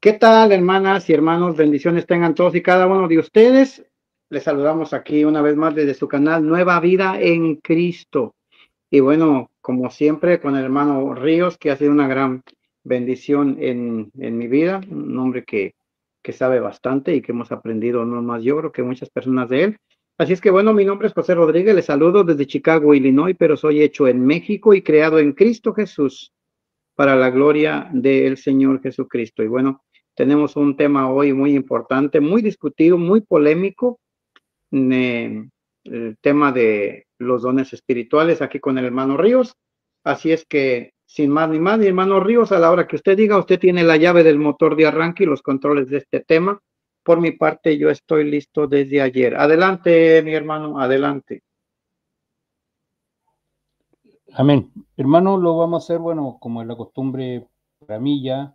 ¿Qué tal, hermanas y hermanos? Bendiciones tengan todos y cada uno de ustedes. Les saludamos aquí una vez más desde su canal Nueva Vida en Cristo. Y bueno, como siempre, con el hermano Ríos, que ha sido una gran bendición en mi vida, un hombre que sabe bastante y que hemos aprendido no más yo creo que muchas personas de él. Así es que bueno, mi nombre es José Rodríguez, les saludo desde Chicago, Illinois, pero soy hecho en México y creado en Cristo Jesús para la gloria del Señor Jesucristo. Y bueno, tenemos un tema hoy muy importante, muy discutido, muy polémico, el tema de los dones espirituales aquí con el hermano Ríos. Así es que, sin más ni más, mi hermano Ríos, a la hora que usted diga, usted tiene la llave del motor de arranque y los controles de este tema. Por mi parte, yo estoy listo desde ayer. Adelante, mi hermano, adelante. Amén. Hermano, lo vamos a hacer, bueno, como es la costumbre para mí ya,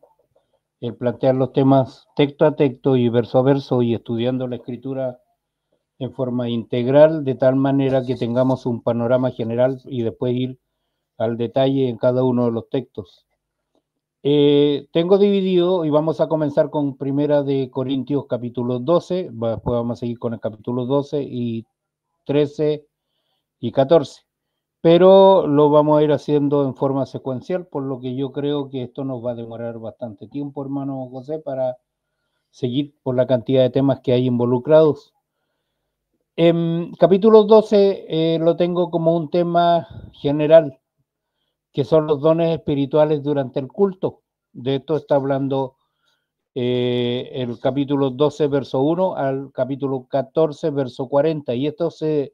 el plantear los temas texto a texto y verso a verso y estudiando la escritura en forma integral, de tal manera que tengamos un panorama general y después ir al detalle en cada uno de los textos. Tengo dividido y vamos a comenzar con Primera de Corintios capítulo 12, después vamos a seguir con el capítulo 12 y 13 y 14. Pero lo vamos a ir haciendo en forma secuencial, por lo que yo creo que esto nos va a demorar bastante tiempo, hermano José, para seguir por la cantidad de temas que hay involucrados. En capítulo 12 lo tengo como un tema general, que son los dones espirituales durante el culto. De esto está hablando el capítulo 12, verso 1 al capítulo 14, verso 40, y esto se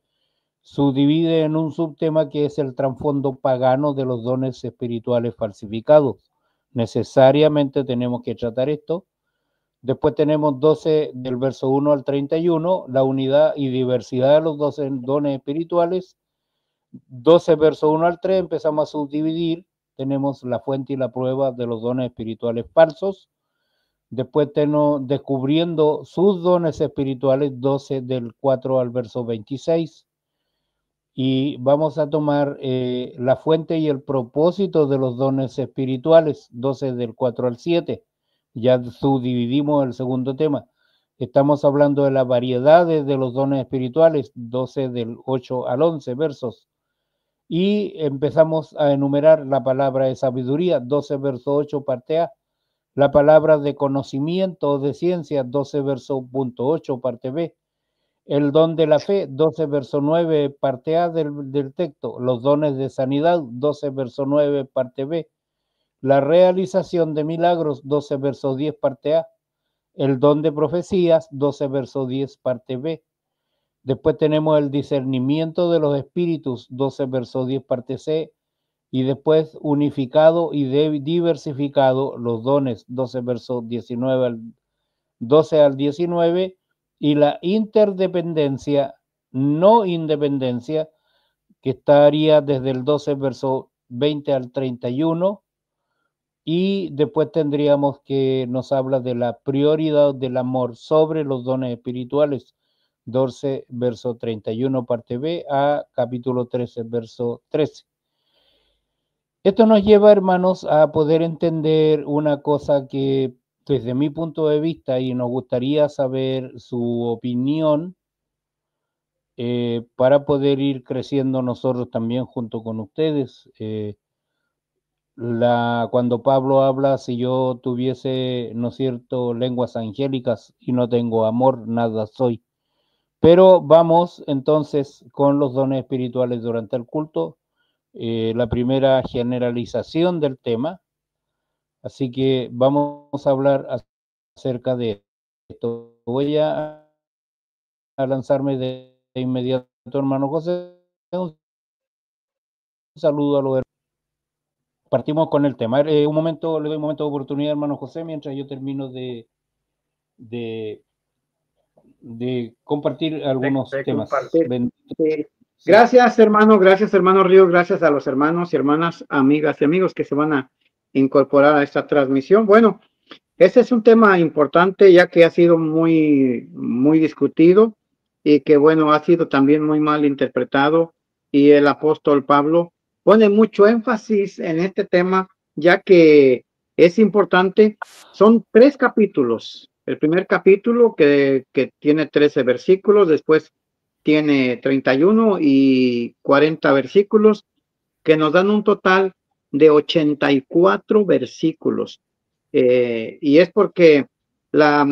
subdivide en un subtema que es el trasfondo pagano de los dones espirituales falsificados. Necesariamente tenemos que tratar esto. Después tenemos 12 del verso 1 al 31, la unidad y diversidad de los 12 dones espirituales. 12 verso 1 al 3 empezamos a subdividir. Tenemos la fuente y la prueba de los dones espirituales falsos. Después tenemos descubriendo sus dones espirituales, 12 del 4 al verso 26. Y vamos a tomar la fuente y el propósito de los dones espirituales, 12 del 4 al 7. Ya subdividimos el segundo tema. Estamos hablando de las variedades de los dones espirituales, 12 del 8 al 11 versos. Y empezamos a enumerar la palabra de sabiduría, 12 verso 8 parte A. La palabra de conocimiento o de ciencia, 12 verso punto 8 parte B. El don de la fe, 12 verso 9, parte A del texto. Los dones de sanidad, 12 verso 9, parte B. La realización de milagros, 12 verso 10, parte A. El don de profecías, 12 verso 10, parte B. Después tenemos el discernimiento de los espíritus, 12 verso 10, parte C. Y después unificado y diversificado los dones, 12 verso 19 al 12 al 19, y la interdependencia, no independencia, que estaría desde el 12 verso 20 al 31, y después tendríamos que nos habla de la prioridad del amor sobre los dones espirituales, 12 verso 31 parte B a capítulo 13 verso 13. Esto nos lleva, hermanos, a poder entender una cosa que desde mi punto de vista, y nos gustaría saber su opinión, para poder ir creciendo nosotros también junto con ustedes. Cuando Pablo habla, si yo tuviese, ¿no es cierto?, lenguas angélicas y no tengo amor, nada soy. Pero vamos entonces con los dones espirituales durante el culto. La primera generalización del tema. Así que vamos a hablar acerca de esto. Voy a lanzarme de inmediato, hermano José. Un saludo a los hermanos. Partimos con el tema. Un momento, le doy un momento de oportunidad, hermano José, mientras yo termino de, de compartir algunos De temas. compartir. Sí. Sí. Gracias hermano Ríos, gracias a los hermanos y hermanas, amigas y amigos que se van a incorporar a esta transmisión. Bueno, este es un tema importante ya que ha sido muy discutido y que bueno, ha sido también muy mal interpretado y el apóstol Pablo pone mucho énfasis en este tema ya que es importante. Son 3 capítulos. El primer capítulo que tiene 13 versículos, después tiene 31 y 40 versículos, que nos dan un total de 84 versículos. Y es porque la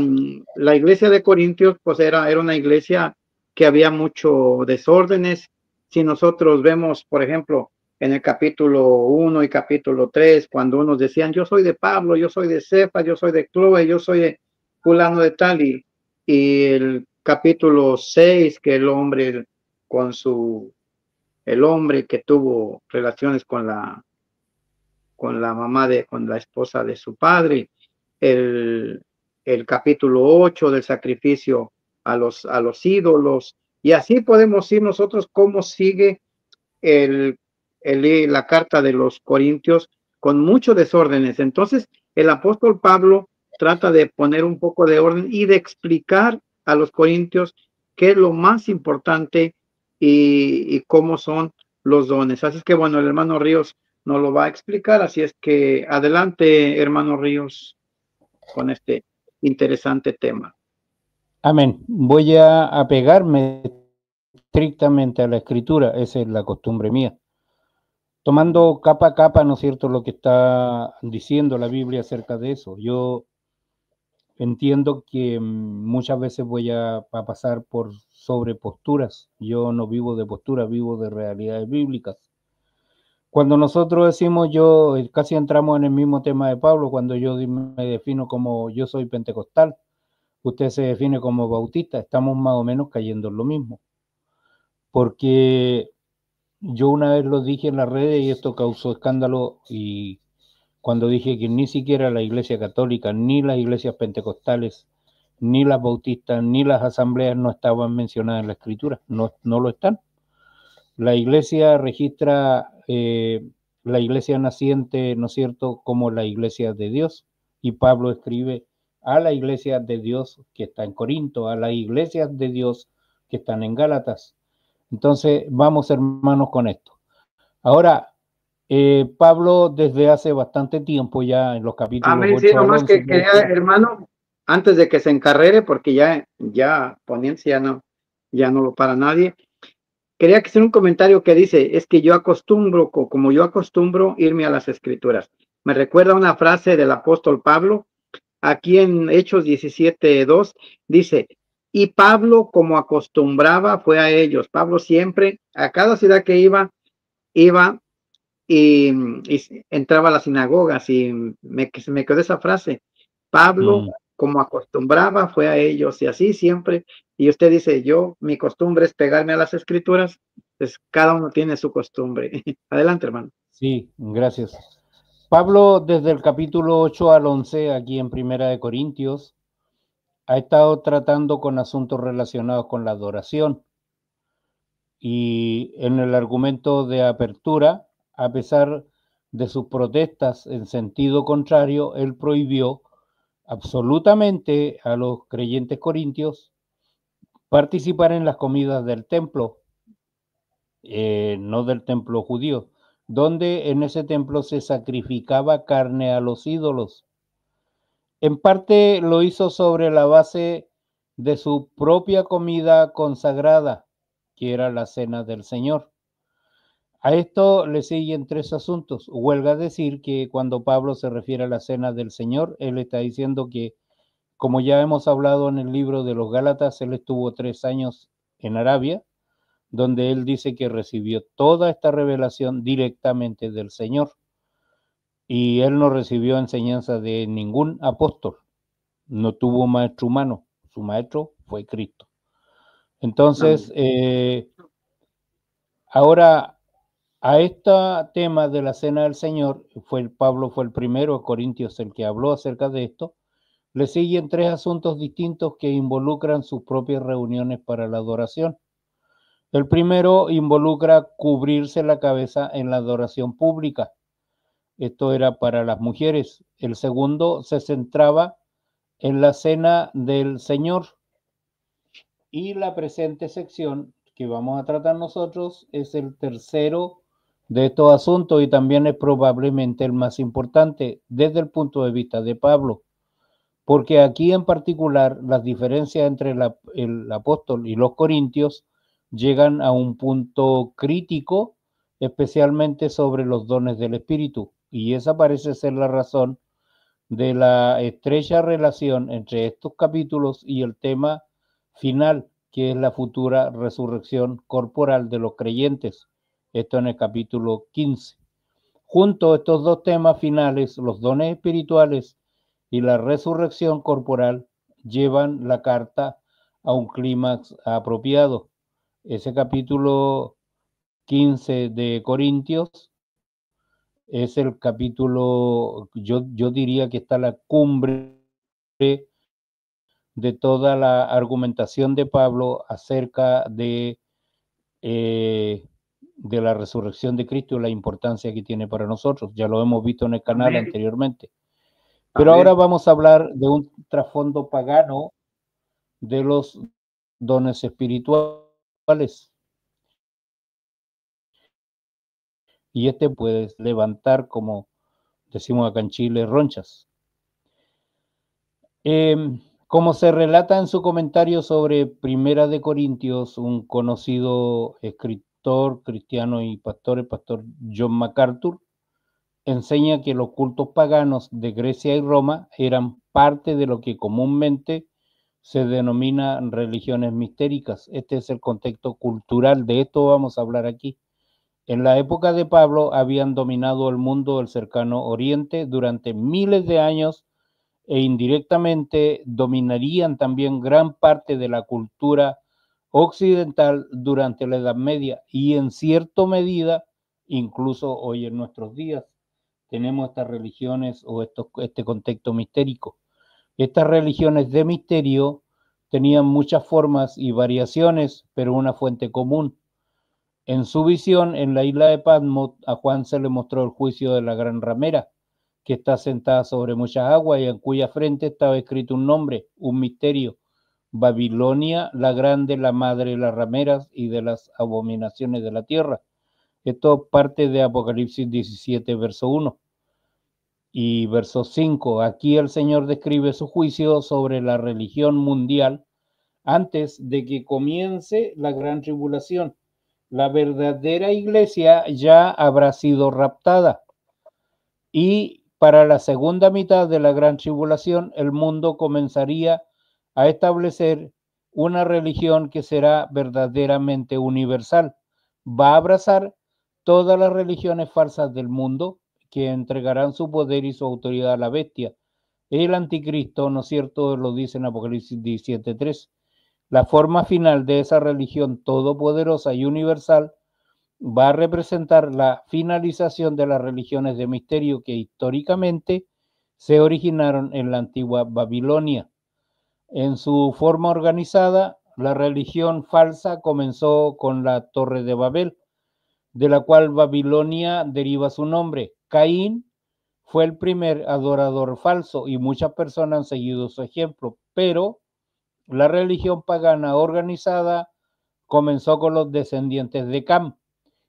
iglesia de Corintios, pues era una iglesia que había mucho desórdenes. Si nosotros vemos, por ejemplo, en el capítulo 1 y capítulo 3, cuando unos decían, yo soy de Pablo, yo soy de Cefas, yo soy de Chloe, yo soy de fulano de tal, y el capítulo 6, que el hombre con el hombre que tuvo relaciones con la mamá con la esposa de su padre, el, el capítulo 8 del sacrificio a los ídolos, y así podemos ir nosotros cómo sigue el, la carta de los Corintios con muchos desórdenes. Entonces, el apóstol Pablo trata de poner un poco de orden y de explicar a los Corintios qué es lo más importante y cómo son los dones. Así es que, bueno, el hermano Ríos nos lo va a explicar. Así es que adelante, hermano Ríos, con este interesante tema. Amén. Voy a apegarme estrictamente a la escritura, esa es la costumbre mía. Tomando capa a capa, ¿no es cierto?, lo que está diciendo la Biblia acerca de eso. Yo entiendo que muchas veces voy a pasar por sobre posturas. Yo no vivo de posturas, vivo de realidades bíblicas. Cuando nosotros decimos casi entramos en el mismo tema de Pablo, cuando yo me defino como yo soy pentecostal, usted se define como bautista, estamos más o menos cayendo en lo mismo. Porque yo una vez lo dije en las redes y esto causó escándalo, y cuando dije que ni siquiera la Iglesia Católica, ni las iglesias pentecostales, ni las bautistas, ni las asambleas no estaban mencionadas en la Escritura, no lo están. La Iglesia registra la Iglesia naciente, ¿no es cierto?, como la Iglesia de Dios, y Pablo escribe a la Iglesia de Dios que está en Corinto, a las iglesias de Dios que están en Gálatas. Entonces, vamos hermanos con esto. Ahora, Pablo desde hace bastante tiempo, ya en los capítulos Amén, sí, 8 al nomás 11, que quería, hermano, antes de que se encarrere, porque ya poniéndose ya no lo para nadie, quería que hacer un comentario que dice, es que yo acostumbro, como yo acostumbro irme a las escrituras. Me recuerda una frase del apóstol Pablo, aquí en Hechos 17:2, dice, y Pablo como acostumbraba fue a ellos. Pablo siempre, a cada ciudad que iba y, entraba a las sinagogas y se me quedó esa frase. Pablo, como acostumbraba, fue a ellos y así siempre. Y usted dice, mi costumbre es pegarme a las escrituras, pues cada uno tiene su costumbre. Adelante, hermano. Sí, gracias. Pablo desde el capítulo 8 al 11, aquí en Primera de Corintios, ha estado tratando con asuntos relacionados con la adoración. Y en el argumento de apertura, a pesar de sus protestas en sentido contrario, él prohibió absolutamente a los creyentes corintios participar en las comidas del templo, no del templo judío, donde en ese templo se sacrificaba carne a los ídolos. En parte lo hizo sobre la base de su propia comida consagrada, que era la cena del Señor. A esto le siguen 3 asuntos. Huelga decir que cuando Pablo se refiere a la cena del Señor, él está diciendo que, como ya hemos hablado en el libro de los Gálatas, él estuvo 3 años en Arabia, donde él dice que recibió toda esta revelación directamente del Señor. Y él no recibió enseñanza de ningún apóstol, no tuvo maestro humano, su maestro fue Cristo. Entonces, ahora, a este tema de la cena del Señor, Pablo fue el primero, Corintios el que habló acerca de esto. Le siguen 3 asuntos distintos que involucran sus propias reuniones para la adoración. El primero involucra cubrirse la cabeza en la adoración pública. Esto era para las mujeres. El segundo se centraba en la cena del Señor. Y la presente sección que vamos a tratar nosotros es el tercero de estos asuntos y también es probablemente el más importante desde el punto de vista de Pablo, porque aquí en particular las diferencias entre el apóstol y los corintios llegan a un punto crítico, especialmente sobre los dones del Espíritu, y esa parece ser la razón de la estrecha relación entre estos capítulos y el tema final, que es la futura resurrección corporal de los creyentes. Esto en el capítulo 15. Junto a estos dos temas finales, los dones espirituales y la resurrección corporal llevan la carta a un clímax apropiado. Ese capítulo 15 de Corintios es el capítulo, yo diría que está la cumbre de toda la argumentación de Pablo acerca de la resurrección de Cristo y la importancia que tiene para nosotros. Ya lo hemos visto en el canal Amén. anteriormente. Pero Amén. ahora vamos a hablar de un trasfondo pagano de los dones espirituales. Y este puedes levantar, como decimos acá en Chile, ronchas. Como se relata en su comentario sobre Primera de Corintios, un conocido escritor cristiano y pastor, el pastor John MacArthur, enseña que los cultos paganos de Grecia y Roma eran parte de lo que comúnmente se denomina religiones mistéricas. Este es el contexto cultural, de esto vamos a hablar aquí. En la época de Pablo habían dominado el mundo del cercano oriente durante miles de años e indirectamente dominarían también gran parte de la cultura occidental durante la Edad Media y en cierta medida incluso hoy en nuestros días tenemos estas religiones o este contexto mistérico. Estas religiones de misterio tenían muchas formas y variaciones, pero una fuente común. En su visión, en la isla de Patmos, a Juan se le mostró el juicio de la gran ramera, que está sentada sobre muchas aguas y en cuya frente estaba escrito un nombre, un misterio: Babilonia, la grande, la madre de las rameras y de las abominaciones de la tierra. Esto parte de Apocalipsis 17, verso 1 y verso 5. Aquí el Señor describe su juicio sobre la religión mundial antes de que comience la gran tribulación. La verdadera iglesia ya habrá sido raptada y para la segunda mitad de la gran tribulación el mundo comenzaría a establecer una religión que será verdaderamente universal. Va a abrazar todas las religiones falsas del mundo que entregarán su poder y su autoridad a la bestia. El anticristo, ¿no es cierto?, lo dice en Apocalipsis 17:3. La forma final de esa religión todopoderosa y universal va a representar la finalización de las religiones de misterio que históricamente se originaron en la antigua Babilonia. En su forma organizada, la religión falsa comenzó con la Torre de Babel, de la cual Babilonia deriva su nombre. Caín fue el primer adorador falso y muchas personas han seguido su ejemplo, pero la religión pagana organizada comenzó con los descendientes de Cam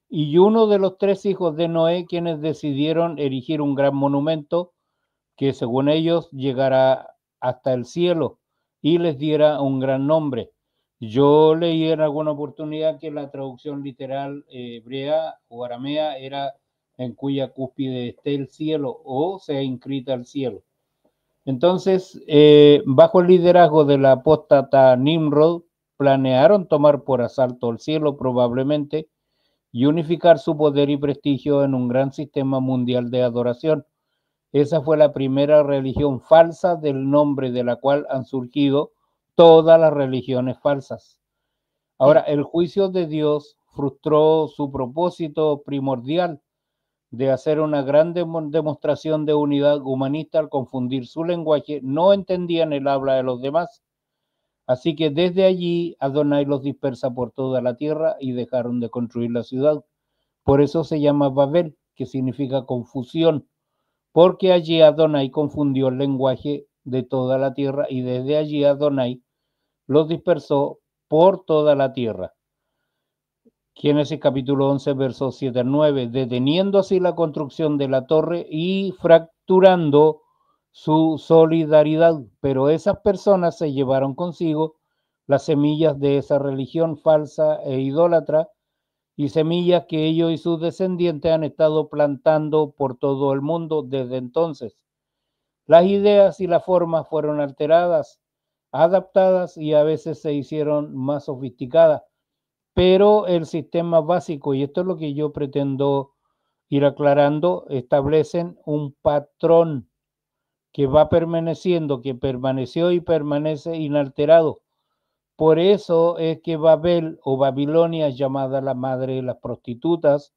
y uno de los tres hijos de Noé, quienes decidieron erigir un gran monumento que según ellos llegara hasta el cielo y les diera un gran nombre. Yo leí en alguna oportunidad que la traducción literal hebrea o aramea era en cuya cúspide esté el cielo o sea inscrita al cielo. Entonces, bajo el liderazgo del apóstata Nimrod, planearon tomar por asalto el cielo probablemente y unificar su poder y prestigio en un gran sistema mundial de adoración. Esa fue la primera religión falsa del nombre de la cual han surgido todas las religiones falsas. Ahora, el juicio de Dios frustró su propósito primordial de hacer una gran demostración de unidad humanista al confundir su lenguaje, no entendían el habla de los demás. Así que desde allí Adonai los dispersa por toda la tierra y dejaron de construir la ciudad. Por eso se llama Babel, que significa confusión, porque allí Adonai confundió el lenguaje de toda la tierra y desde allí Adonai los dispersó por toda la tierra. Génesis capítulo 11, versos 7 al 9, deteniendo así la construcción de la torre y fracturando su solidaridad. Pero esas personas se llevaron consigo las semillas de esa religión falsa e idólatra, y semillas que ellos y sus descendientes han estado plantando por todo el mundo desde entonces. Las ideas y las formas fueron alteradas, adaptadas y a veces se hicieron más sofisticadas, pero el sistema básico, y esto es lo que yo pretendo ir aclarando, establecen un patrón que va permaneciendo, que permaneció y permanece inalterado. Por eso es que Babel o Babilonia es llamada la madre de las prostitutas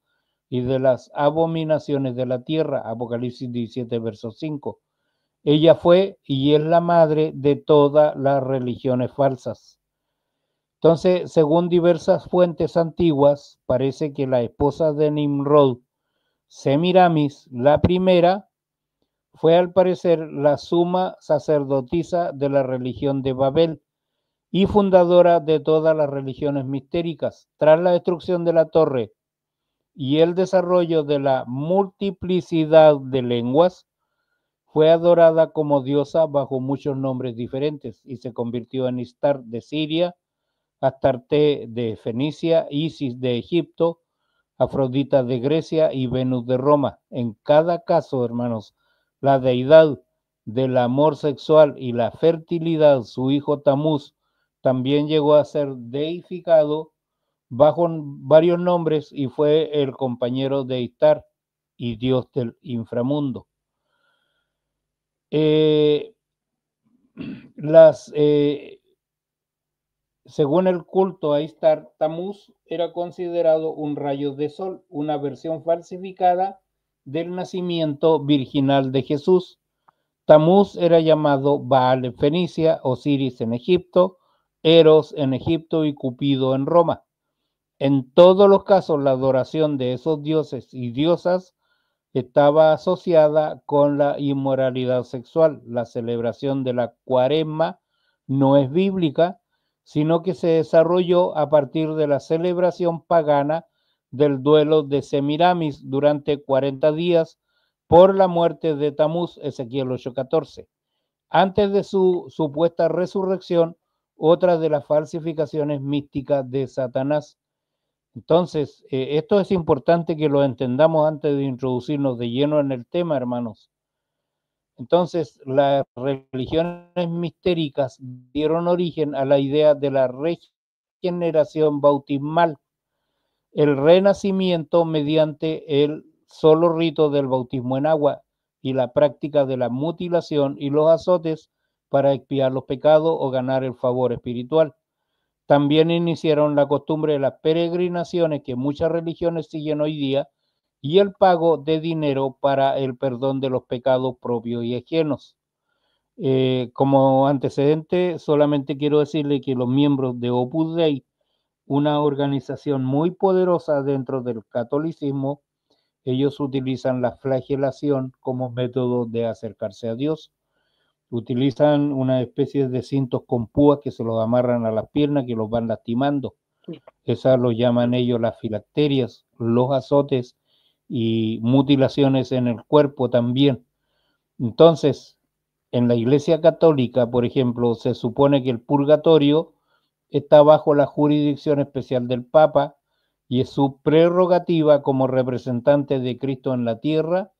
y de las abominaciones de la tierra, Apocalipsis 17, verso 5. Ella fue y es la madre de todas las religiones falsas. Entonces, según diversas fuentes antiguas, parece que la esposa de Nimrod, Semiramis, la primera, fue al parecer la suma sacerdotisa de la religión de Babel y fundadora de todas las religiones mistéricas. Tras la destrucción de la torre y el desarrollo de la multiplicidad de lenguas, fue adorada como diosa bajo muchos nombres diferentes y se convirtió en Istar de Siria, Astarte de Fenicia, Isis de Egipto, Afrodita de Grecia y Venus de Roma. En cada caso, hermanos, la deidad del amor sexual y la fertilidad, su hijo Tamuz, también llegó a ser deificado bajo varios nombres y fue el compañero de Istar y dios del inframundo. Según el culto a Istar, Tamuz era considerado un rayo de sol, una versión falsificada del nacimiento virginal de Jesús. Tamuz era llamado Baal en Fenicia, Osiris en Egipto, Eros en Egipto y Cupido en Roma. En todos los casos, la adoración de esos dioses y diosas estaba asociada con la inmoralidad sexual. La celebración de la Cuaresma no es bíblica, sino que se desarrolló a partir de la celebración pagana del duelo de Semiramis durante 40 días por la muerte de Tamuz, Ezequiel 8:14. Antes de su supuesta resurrección, otra de las falsificaciones místicas de Satanás. Entonces, esto es importante que lo entendamos antes de introducirnos de lleno en el tema, hermanos. Entonces, las religiones mistéricas dieron origen a la idea de la regeneración bautismal, el renacimiento mediante el solo rito del bautismo en agua y la práctica de la mutilación y los azotes para expiar los pecados o ganar el favor espiritual. También iniciaron la costumbre de las peregrinaciones que muchas religiones siguen hoy día y el pago de dinero para el perdón de los pecados propios y ajenos. Como antecedente, solamente quiero decirle que los miembros de Opus Dei, una organización muy poderosa dentro del catolicismo, ellos utilizan la flagelación como método de acercarse a Dios. Utilizan una especie de cintos con púas que se los amarran a las piernas, que los van lastimando. Esas lo llaman ellos las filacterias, los azotes y mutilaciones en el cuerpo también. Entonces, en la Iglesia Católica, por ejemplo, se supone que el purgatorio está bajo la jurisdicción especial del Papa y es su prerrogativa como representante de Cristo en la tierra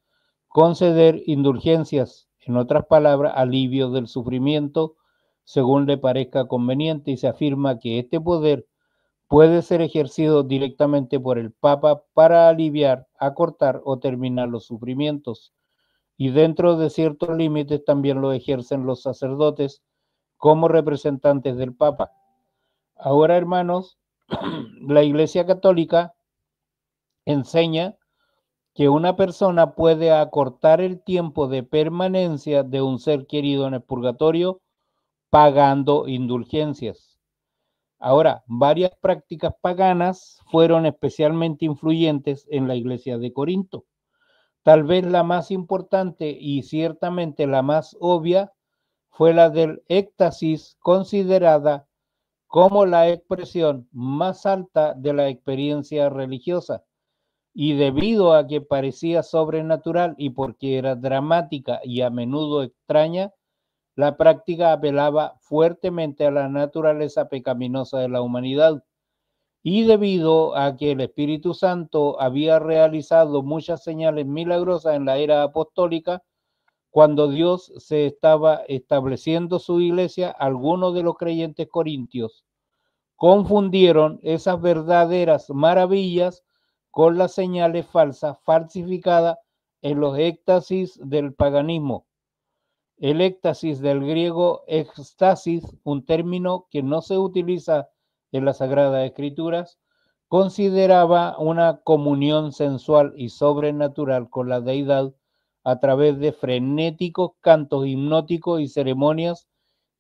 conceder indulgencias, en otras palabras, alivio del sufrimiento, según le parezca conveniente, y se afirma que este poder puede ser ejercido directamente por el Papa para aliviar, acortar o terminar los sufrimientos. Y dentro de ciertos límites también lo ejercen los sacerdotes como representantes del Papa. Ahora, hermanos, la Iglesia Católica enseña que una persona puede acortar el tiempo de permanencia de un ser querido en el purgatorio pagando indulgencias. Ahora, varias prácticas paganas fueron especialmente influyentes en la iglesia de Corinto. Tal vez la más importante y ciertamente la más obvia fue la del éxtasis, considerada como la expresión más alta de la experiencia religiosa, y debido a que parecía sobrenatural y porque era dramática y a menudo extraña, la práctica apelaba fuertemente a la naturaleza pecaminosa de la humanidad. Y debido a que el Espíritu Santo había realizado muchas señales milagrosas en la era apostólica, cuando Dios se estaba estableciendo su iglesia, algunos de los creyentes corintios confundieron esas verdaderas maravillas con las señales falsas falsificadas en los éxtasis del paganismo. El éxtasis del griego éxtasis, un término que no se utiliza en las Sagradas Escrituras, consideraba una comunión sensual y sobrenatural con la deidad a través de frenéticos cantos hipnóticos y ceremonias,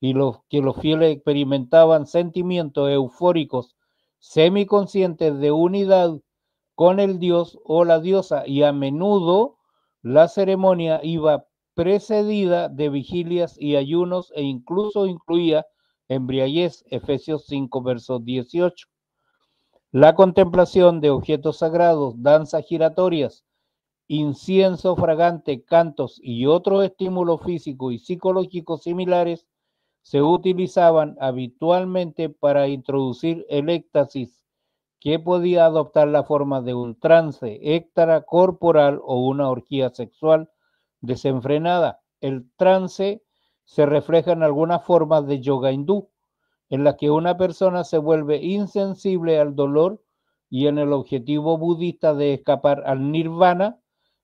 y los fieles experimentaban sentimientos eufóricos semiconscientes de unidad con el dios o la diosa, y a menudo la ceremonia iba precedida de vigilias y ayunos e incluso incluía embriaguez. Efesios 5, verso 18. La contemplación de objetos sagrados, danzas giratorias, incienso fragante, cantos y otros estímulos físicos y psicológicos similares se utilizaban habitualmente para introducir el éxtasis, que podía adoptar la forma de un trance extracorporal o una orgía sexual desenfrenada. El trance se refleja en algunas formas de yoga hindú, en las que una persona se vuelve insensible al dolor, y en el objetivo budista de escapar al nirvana,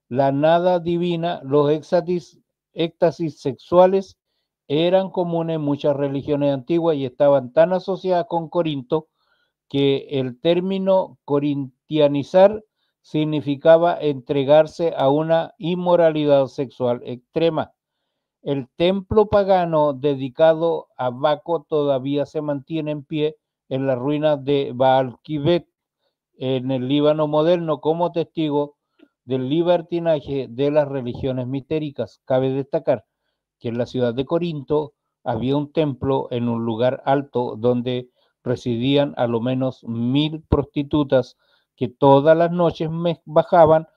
la nada divina. Los éxtasis sexuales eran comunes en muchas religiones antiguas y estaban tan asociadas con Corinto que el término corintianizar significaba entregarse a una inmoralidad sexual extrema. El templo pagano dedicado a Baco todavía se mantiene en pie en las ruinas de Baalquibet, en el Líbano moderno, como testigo del libertinaje de las religiones mistéricas. Cabe destacar que en la ciudad de Corinto había un templo en un lugar alto donde residían a lo menos 1000 prostitutas que todas las noches bajaban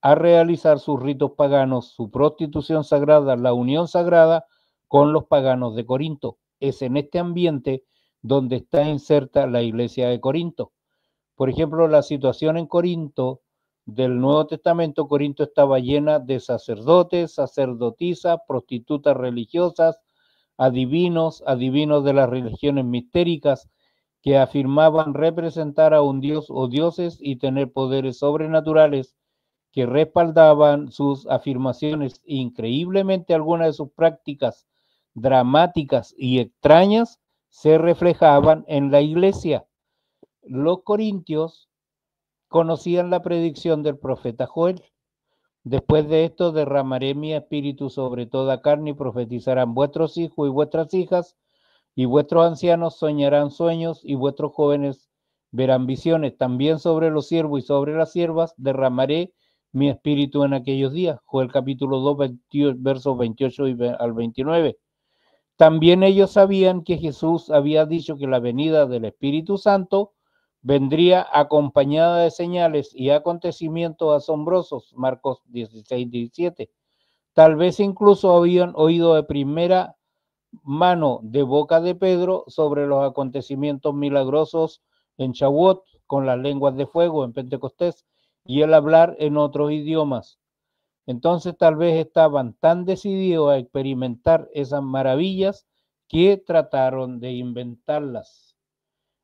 a realizar sus ritos paganos, su prostitución sagrada, la unión sagrada con los paganos de Corinto. Es en este ambiente donde está inserta la iglesia de Corinto. Por ejemplo, la situación en Corinto del Nuevo Testamento: Corinto estaba llena de sacerdotes, sacerdotisas, prostitutas religiosas, adivinos de las religiones mistéricas, que afirmaban representar a un dios o dioses y tener poderes sobrenaturales que respaldaban sus afirmaciones. Increíblemente, algunas de sus prácticas dramáticas y extrañas se reflejaban en la iglesia. Los corintios conocían la predicción del profeta Joel: después de esto derramaré mi espíritu sobre toda carne, y profetizarán vuestros hijos y vuestras hijas, y vuestros ancianos soñarán sueños, y vuestros jóvenes verán visiones. También sobre los siervos y sobre las siervas derramaré mi espíritu en aquellos días. Joel capítulo 2, versos 28 al 29. También ellos sabían que Jesús había dicho que la venida del Espíritu Santo vendría acompañada de señales y acontecimientos asombrosos. Marcos 16, 17. Tal vez incluso habían oído de primera mano, de boca de Pedro, sobre los acontecimientos milagrosos en Shavuot, con las lenguas de fuego en Pentecostés, y el hablar en otros idiomas. Entonces tal vez estaban tan decididos a experimentar esas maravillas que trataron de inventarlas.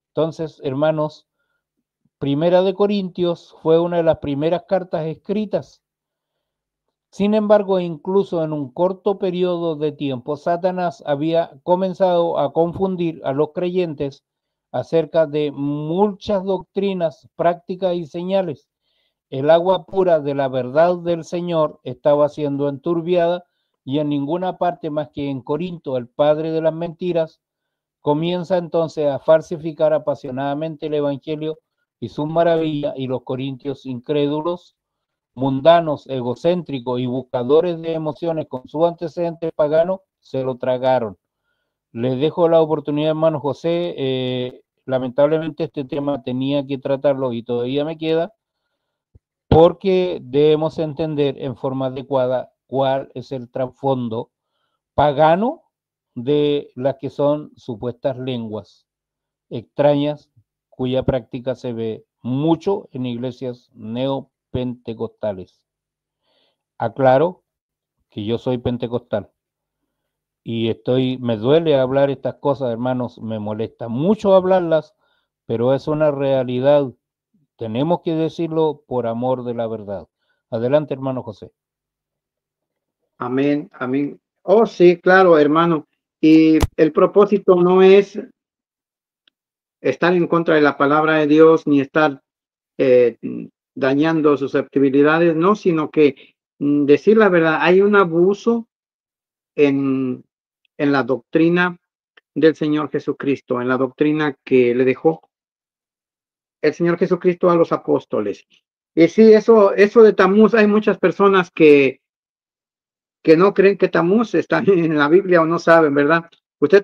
Entonces, hermanos, Primera de Corintios fue una de las primeras cartas escritas. Sin embargo, incluso en un corto periodo de tiempo, Satanás había comenzado a confundir a los creyentes acerca de muchas doctrinas, prácticas y señales. El agua pura de la verdad del Señor estaba siendo enturbiada, y en ninguna parte más que en Corinto, el padre de las mentiras comienza entonces a falsificar apasionadamente el Evangelio y sus maravillas, y los corintios incrédulos, mundanos, egocéntricos y buscadores de emociones con su antecedente pagano se lo tragaron. les dejo la oportunidad, hermano José. Lamentablemente este tema tenía que tratarlo y todavía me queda, porque debemos entender en forma adecuada cuál es el trasfondo pagano de las que son supuestas lenguas extrañas, cuya práctica se ve mucho en iglesias neopentecostales. Aclaro que yo soy pentecostal y me duele hablar estas cosas, hermanos, me molesta mucho hablarlas, pero es una realidad. Tenemos que decirlo por amor de la verdad. Adelante, hermano José. Amén, amén. Oh, sí, claro, hermano. Y el propósito no es estar en contra de la palabra de Dios ni estar eh, dañando susceptibilidades, no, sino que decir la verdad, hay un abuso en la doctrina del Señor Jesucristo, en la doctrina que le dejó el Señor Jesucristo a los apóstoles. Y sí, eso de Tamuz, hay muchas personas que no creen que Tamuz está en la Biblia o no saben, ¿verdad? Usted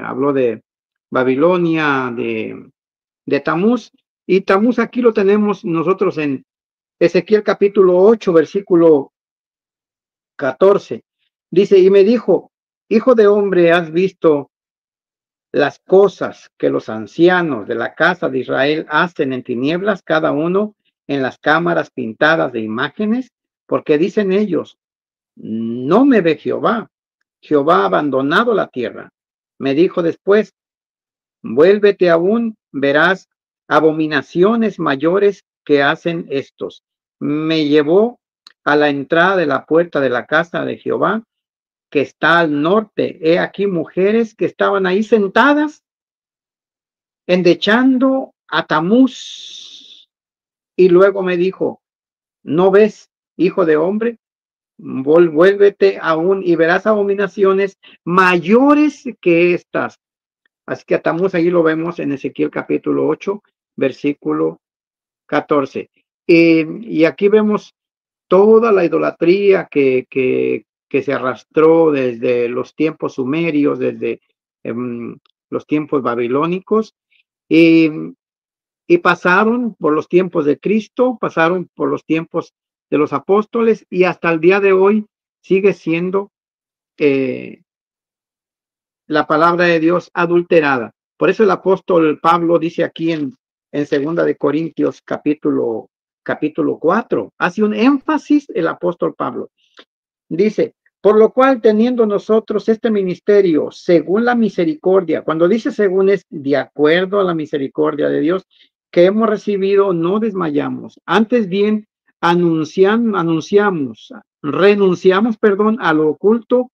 habló de Babilonia, de Tamuz, y Tamuz aquí lo tenemos nosotros en Ezequiel capítulo 8, versículo 14. Dice, y me dijo, hijo de hombre, ¿has visto las cosas que los ancianos de la casa de Israel hacen en tinieblas, cada uno en las cámaras pintadas de imágenes? Porque dicen ellos, no me ve Jehová. Jehová ha abandonado la tierra. Me dijo después, vuélvete aún, verás abominaciones mayores que hacen estos. Me llevó a la entrada de la puerta de la casa de Jehová, que está al norte. He aquí mujeres que estaban ahí sentadas, endechando a Tamuz. Y luego me dijo, ¿no ves, hijo de hombre? Vuélvete aún y verás abominaciones mayores que estas. Así que atamos, ahí lo vemos en Ezequiel capítulo 8, versículo 14. Y aquí vemos toda la idolatría que se arrastró desde los tiempos sumerios, desde los tiempos babilónicos, y, y pasaron por los tiempos de Cristo, pasaron por los tiempos de los apóstoles, y hasta el día de hoy sigue siendo eh, la palabra de Dios adulterada. Por eso el apóstol Pablo dice aquí en segunda de Corintios capítulo 4, hace un énfasis el apóstol Pablo. Dice, por lo cual teniendo nosotros este ministerio según la misericordia, cuando dice según es de acuerdo a la misericordia de Dios que hemos recibido, no desmayamos. Antes bien, renunciamos, perdón, a lo oculto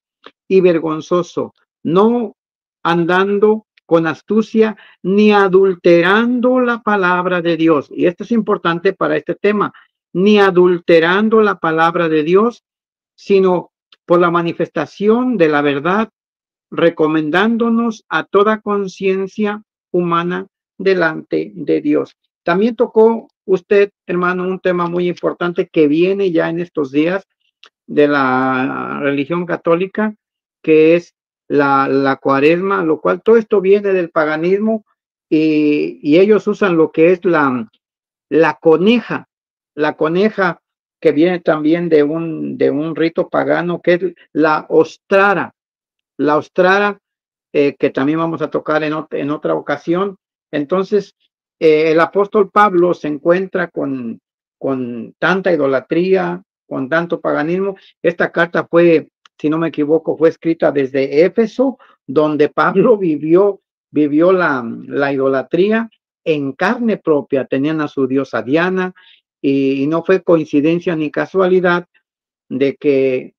y vergonzoso, no andando con astucia ni adulterando la palabra de Dios. Y esto es importante para este tema, ni adulterando la palabra de Dios, sino por la manifestación de la verdad, recomendándonos a toda conciencia humana delante de Dios. También tocó usted, hermano, un tema muy importante que viene ya en estos días de la religión católica, que es la cuaresma, lo cual todo esto viene del paganismo y ellos usan lo que es la coneja, la coneja que viene también de un rito pagano, que es la ostrara, que también vamos a tocar en otra ocasión. Entonces, el apóstol Pablo se encuentra con tanta idolatría, con tanto paganismo. Esta carta fue, si no me equivoco, fue escrita desde Éfeso, donde Pablo vivió la idolatría en carne propia. Tenían a su diosa Diana, y no fue coincidencia ni casualidad de que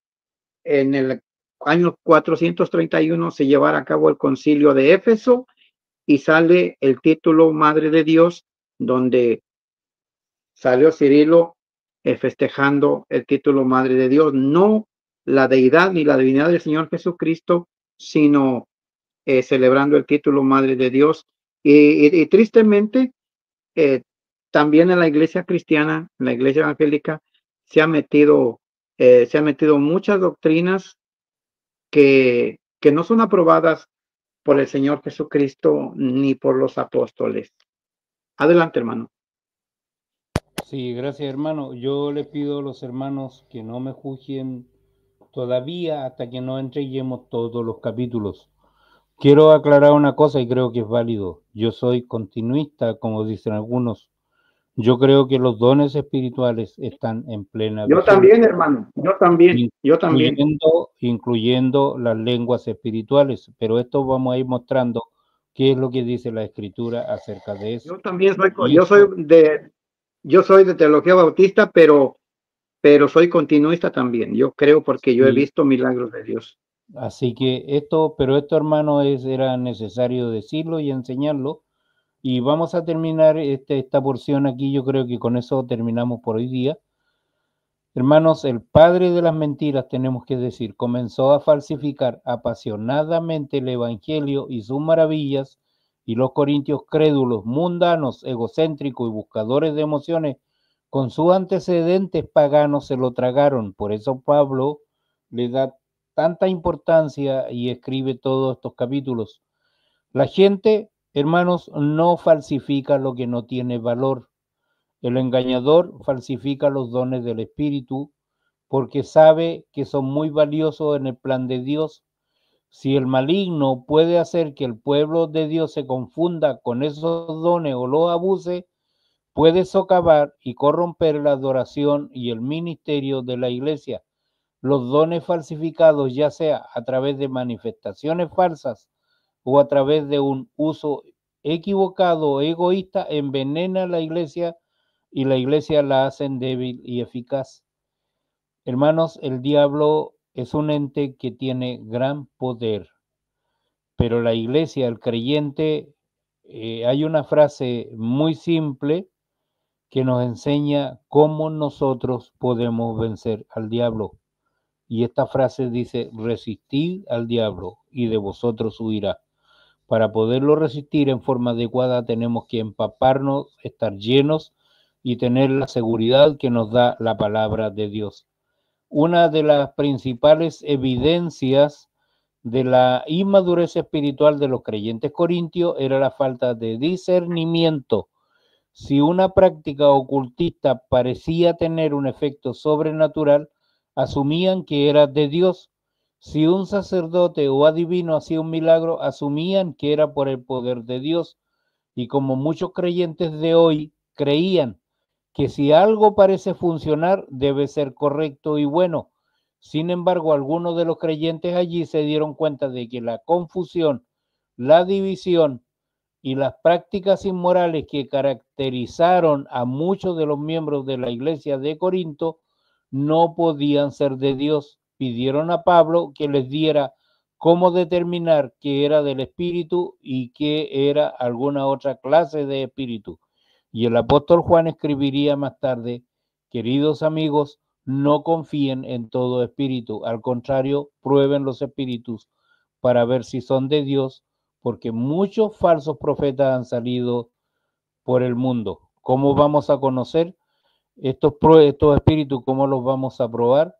en el año 431 se llevara a cabo el concilio de Éfeso y sale el título Madre de Dios, donde salió Cirilo festejando el título Madre de Dios, no la deidad ni la divinidad del Señor Jesucristo, sino celebrando el título Madre de Dios. Y tristemente, eh, también en la iglesia cristiana, en la iglesia evangélica, se ha metido muchas doctrinas que que no son aprobadas por el Señor Jesucristo ni por los apóstoles. Adelante, hermano. Sí, gracias, hermano. Yo le pido a los hermanos que no me juzguen todavía hasta que no entreguemos todos los capítulos. Quiero aclarar una cosa y creo que es válido. Yo soy continuista, como dicen algunos. Yo creo que los dones espirituales están en plena Yo vigencia, también, hermano. Yo también. incluyendo las lenguas espirituales. Pero esto vamos a ir mostrando qué es lo que dice la Escritura acerca de eso. Yo también soy, Y esto, yo soy de teología bautista, pero soy continuista también. Yo creo porque yo he y visto milagros de Dios. así que esto, hermano, era necesario decirlo y enseñarlo. Y vamos a terminar esta porción aquí. Yo creo que con eso terminamos por hoy día. Hermanos, el padre de las mentiras, tenemos que decir, comenzó a falsificar apasionadamente el Evangelio y sus maravillas, y los corintios crédulos, mundanos, egocéntricos y buscadores de emociones, con sus antecedentes paganos se lo tragaron. Por eso Pablo le da tanta importancia y escribe todos estos capítulos. La gente, hermanos, no falsifica lo que no tiene valor. El engañador falsifica los dones del Espíritu porque sabe que son muy valiosos en el plan de Dios. Si el maligno puede hacer que el pueblo de Dios se confunda con esos dones o los abuse, puede socavar y corromper la adoración y el ministerio de la iglesia. Los dones falsificados, ya sea a través de manifestaciones falsas o a través de un uso equivocado o egoísta, envenena la iglesia y la iglesia la hacen débil y eficaz. Hermanos, el diablo es un ente que tiene gran poder, pero la iglesia, el creyente, hay una frase muy simple que nos enseña cómo nosotros podemos vencer al diablo. Y esta frase dice, resistid al diablo y de vosotros huirá. Para poderlo resistir en forma adecuada tenemos que empaparnos, estar llenos y tener la seguridad que nos da la palabra de Dios. Una de las principales evidencias de la inmadurez espiritual de los creyentes corintios era la falta de discernimiento. Si una práctica ocultista parecía tener un efecto sobrenatural, asumían que era de Dios. Si un sacerdote o adivino hacía un milagro, asumían que era por el poder de Dios. Y como muchos creyentes de hoy creían que si algo parece funcionar, debe ser correcto y bueno. Sin embargo, algunos de los creyentes allí se dieron cuenta de que la confusión, la división y las prácticas inmorales que caracterizaron a muchos de los miembros de la iglesia de Corinto no podían ser de Dios. Pidieron a Pablo que les diera cómo determinar qué era del espíritu y qué era alguna otra clase de espíritu. Y el apóstol Juan escribiría más tarde, queridos amigos, no confíen en todo espíritu, al contrario, prueben los espíritus para ver si son de Dios, porque muchos falsos profetas han salido por el mundo. ¿Cómo vamos a conocer estos espíritus? ¿Cómo los vamos a probar?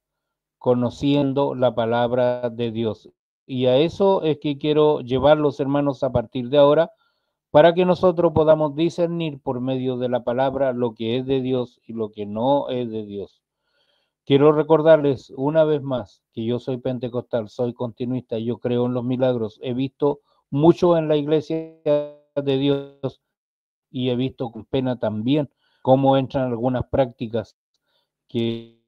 Conociendo la palabra de Dios. Y a eso es que quiero llevar los hermanos a partir de ahora, para que nosotros podamos discernir por medio de la palabra lo que es de Dios y lo que no es de Dios. Quiero recordarles una vez más que yo soy pentecostal, soy continuista, yo creo en los milagros, he visto mucho en la iglesia de Dios y he visto con pena también cómo entran algunas prácticas que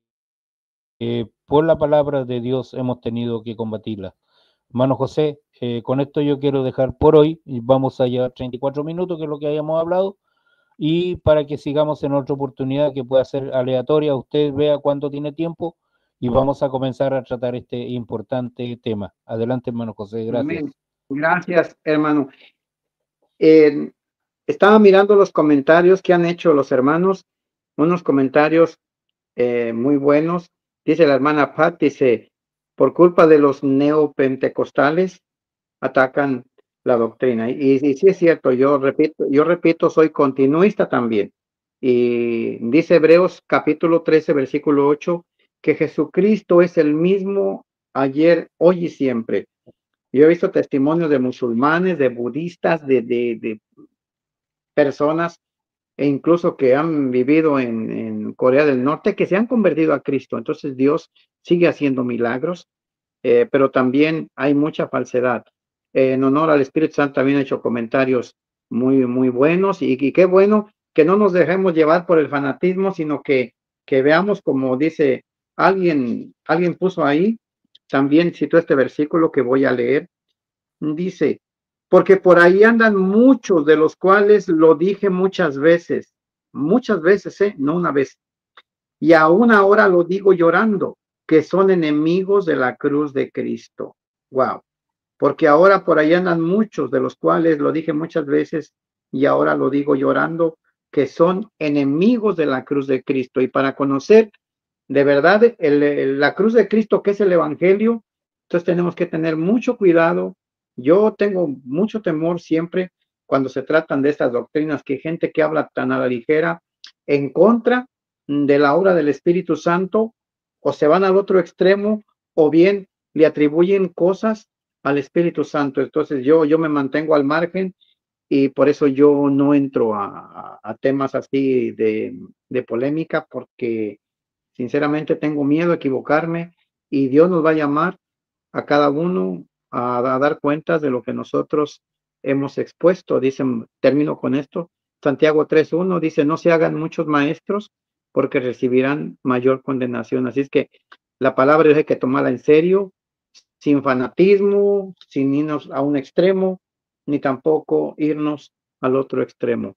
por la palabra de Dios hemos tenido que combatirlas. Hermano José, con esto yo quiero dejar por hoy, y vamos a llevar 34 minutos, que es lo que hayamos hablado, y para que sigamos en otra oportunidad que pueda ser aleatoria, usted vea cuánto tiene tiempo y vamos a comenzar a tratar este importante tema. Adelante, hermano José, gracias. Amén. Gracias, hermano. Estaba mirando los comentarios que han hecho los hermanos, unos comentarios muy buenos. Dice la hermana Pat, dice, por culpa de los neopentecostales atacan la doctrina. Y sí es cierto, yo repito, soy continuista también. Y dice Hebreos capítulo 13, versículo 8, que Jesucristo es el mismo ayer, hoy y siempre. Yo he visto testimonios de musulmanes, de budistas, de personas e incluso que han vivido en Corea del Norte, que se han convertido a Cristo. Entonces Dios sigue haciendo milagros, pero también hay mucha falsedad. En honor al Espíritu Santo también he hecho comentarios muy buenos y qué bueno que no nos dejemos llevar por el fanatismo, sino que veamos como dice alguien puso ahí, también citó este versículo que voy a leer, dice, porque por ahí andan muchos de los cuales lo dije muchas veces, no una vez, y aún ahora lo digo llorando, que son enemigos de la cruz de Cristo. Wow. Porque ahora por ahí andan muchos de los cuales lo dije muchas veces y ahora lo digo llorando, que son enemigos de la cruz de Cristo. Y para conocer de verdad la cruz de Cristo, que es el Evangelio, entonces tenemos que tener mucho cuidado. Yo tengo mucho temor siempre cuando se tratan de estas doctrinas, que gente que habla tan a la ligera en contra de la obra del Espíritu Santo, o se van al otro extremo, o bien le atribuyen cosas al Espíritu Santo. Entonces yo me mantengo al margen y por eso yo no entro a temas así de polémica, porque sinceramente tengo miedo a equivocarme y Dios nos va a llamar a cada uno a dar cuentas de lo que nosotros hemos expuesto. Dicen, termino con esto, Santiago 3:1 dice, no se hagan muchos maestros porque recibirán mayor condenación. Así es que la palabra hay que tomarla en serio, sin fanatismo, sin irnos a un extremo, ni tampoco irnos al otro extremo.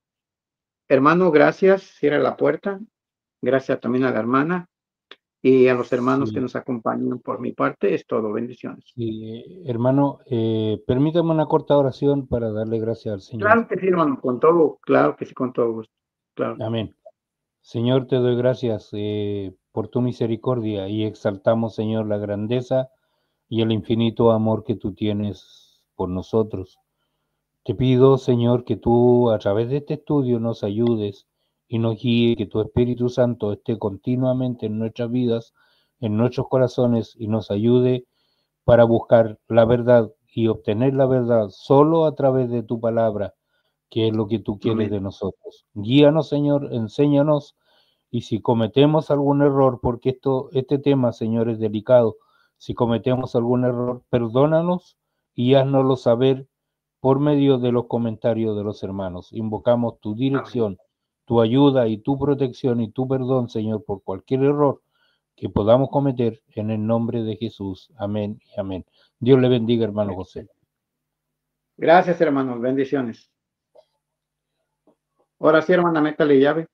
Hermano, gracias, cierra la puerta. Gracias también a la hermana y a los hermanos que Sí, nos acompañan. Por mi parte es todo. Bendiciones. sí, hermano, permítame una corta oración para darle gracias al Señor. Claro que sí, hermano, con todo, claro que sí, con todo gusto. Claro. Amén. Señor, te doy gracias por tu misericordia y exaltamos, Señor, la grandeza y el infinito amor que tú tienes por nosotros. Te pido, Señor, que tú a través de este estudio nos ayudes y nos guíe, que tu Espíritu Santo esté continuamente en nuestras vidas, en nuestros corazones y nos ayude para buscar la verdad y obtener la verdad solo a través de tu palabra, que es lo que tú quieres Amén. de nosotros. Guíanos, Señor, enséñanos y si cometemos algún error, porque este tema, Señor, es delicado, si cometemos algún error, perdónanos y háznoslo saber por medio de los comentarios de los hermanos. Invocamos tu Amén. dirección, tu ayuda y tu protección y tu perdón, Señor, por cualquier error que podamos cometer en el nombre de Jesús. Amén y amén. Dios le bendiga, hermano José. Gracias, hermanos. Bendiciones. Ahora sí, hermana, métale llave.